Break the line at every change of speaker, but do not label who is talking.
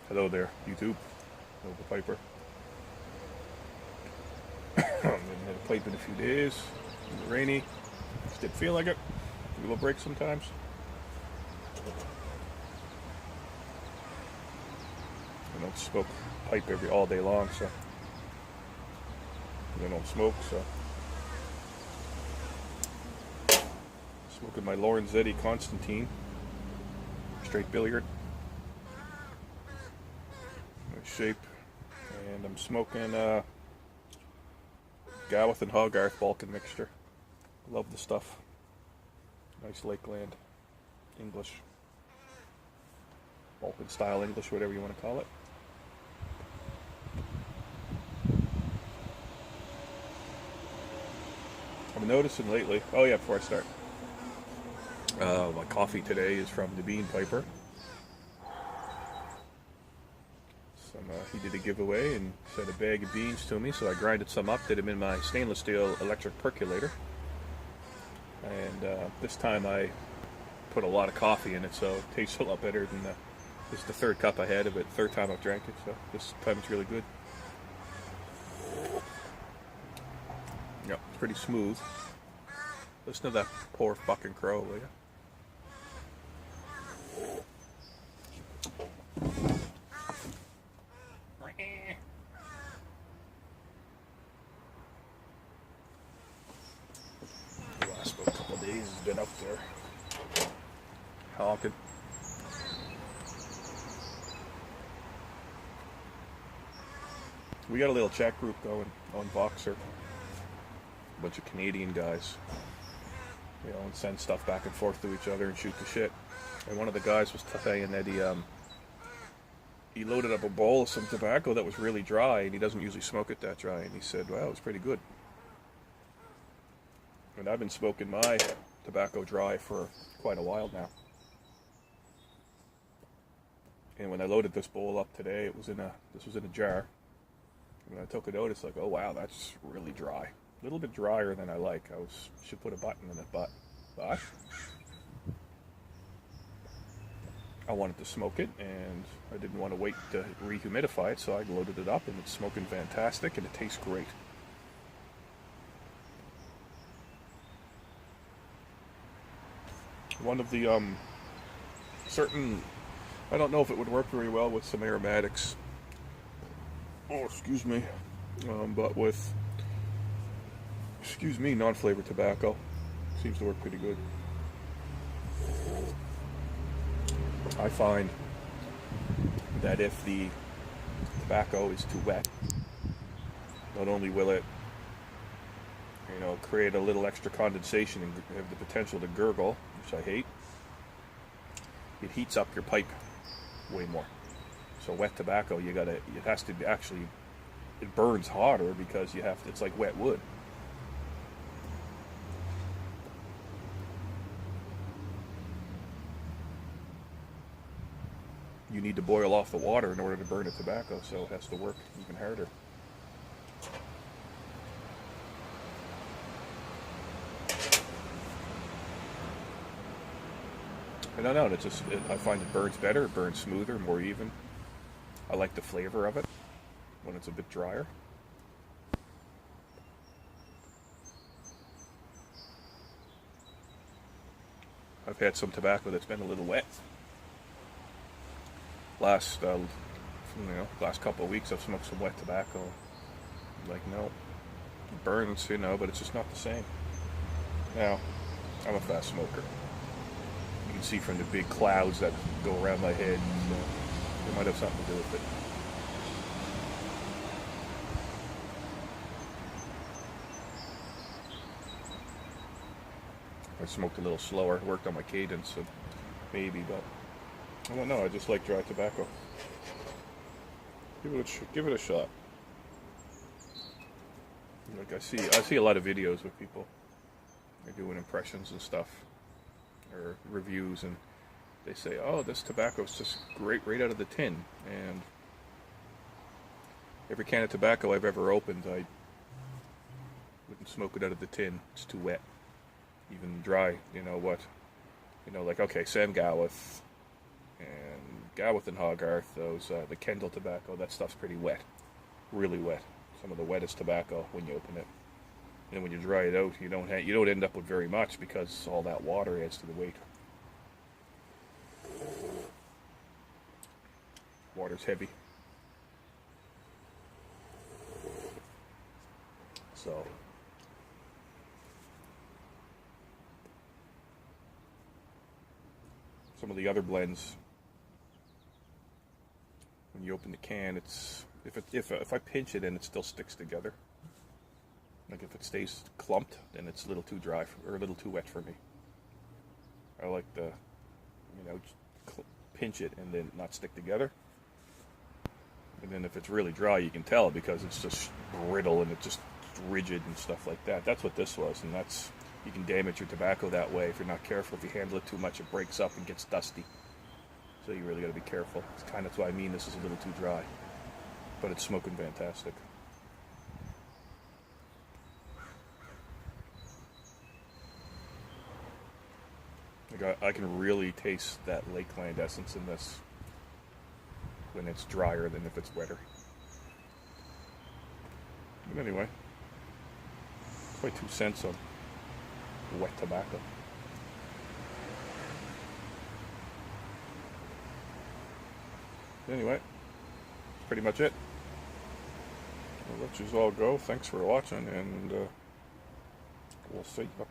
Hello there, YouTube. Hello, the Piper. Haven't had a pipe in a few days. It's rainy. Just didn't feel like it. A little break sometimes. I don't smoke pipe all day long, so I don't smoke. So smoking my Lorenzetti Constantine straight billiard. Nice shape, and I'm smoking Gawith and Hogarth Balkan mixture. Love the stuff. Nice Lakeland English, Balkan style English, whatever you want to call it. I'm noticing lately. Oh yeah, before I start, my coffee today is from the Bean Piper. He did a giveaway and sent a bag of beans to me, so I grinded some up, did them in my stainless steel electric percolator, and this time I put a lot of coffee in it, so it tastes a lot better than this is the third cup I had of it, third time I've drank it, so this time it's really good. Yeah, it's pretty smooth. Listen to that poor fucking crow, will you? The last couple of days has been up there honking. We got a little chat group going on Voxer. A bunch of Canadian guys, and send stuff back and forth to each other and shoot the shit. And one of the guys was saying that he loaded up a bowl of some tobacco that was really dry, and he doesn't usually smoke it that dry. And he said, "Wow, it's pretty good." And I've been smoking my tobacco dry for quite a while now. And when I loaded this bowl up today, this was in a jar. And when I took a notice, like, oh wow, that's really dry. A little bit drier than I like. Should put a button in it, but I wanted to smoke it, and I didn't want to wait to rehumidify it, so I loaded it up, and it's smoking fantastic, and it tastes great. One of the certain, I don't know if it would work very well with some aromatics. Oh, excuse me, but with non-flavored tobacco seems to work pretty good. I find that if the tobacco is too wet, not only will it, create a little extra condensation and have the potential to gurgle, which I hate, it heats up your pipe way more. So wet tobacco, it burns hotter because it's like wet wood. You need to boil off the water in order to burn the tobacco, so it has to work even harder. I don't know, I find it burns better, it burns smoother, more even. I like the flavor of it when it's a bit drier. I've had some tobacco that's been a little wet. Last couple of weeks I've smoked some wet tobacco. Like, no, it burns, but it's just not the same. Now, I'm a fast smoker. You can see from the big clouds that go around my head, so it might have something to do with it. I smoked a little slower, worked on my cadence, so maybe, but I don't know. I just like dry tobacco. Give it a shot. Like I see a lot of videos with people. They're doing impressions and stuff, or reviews, and they say, "Oh, this tobacco is just great right out of the tin." And every can of tobacco I've ever opened, I wouldn't smoke it out of the tin. It's too wet. Even dry, like, okay, Sam Gawith and Gawith and Hogarth, those the Kendall tobacco, that stuff's pretty wet, really wet. Some of the wettest tobacco when you open it. And when you dry it out, you don't end up with very much because all that water adds to the weight. Water's heavy. So some of the other blends, when you open the can, it's if I pinch it and it still sticks together. Like if it stays clumped, then it's a little too dry or a little too wet for me. I like to, pinch it and then not stick together. And then if it's really dry, you can tell because it's just brittle and it's just rigid and stuff like that. That's what this was, and you can damage your tobacco that way if you're not careful. If you handle it too much, it breaks up and gets dusty. So you really got to be careful. It's kind of what I mean. This is a little too dry, but it's smoking fantastic. Like I can really taste that Lakeland essence in this when it's drier than if it's wetter. But anyway, it's my 2 cents on wet tobacco. Anyway, that's pretty much it. I'll let you all go. Thanks for watching, and we'll see you.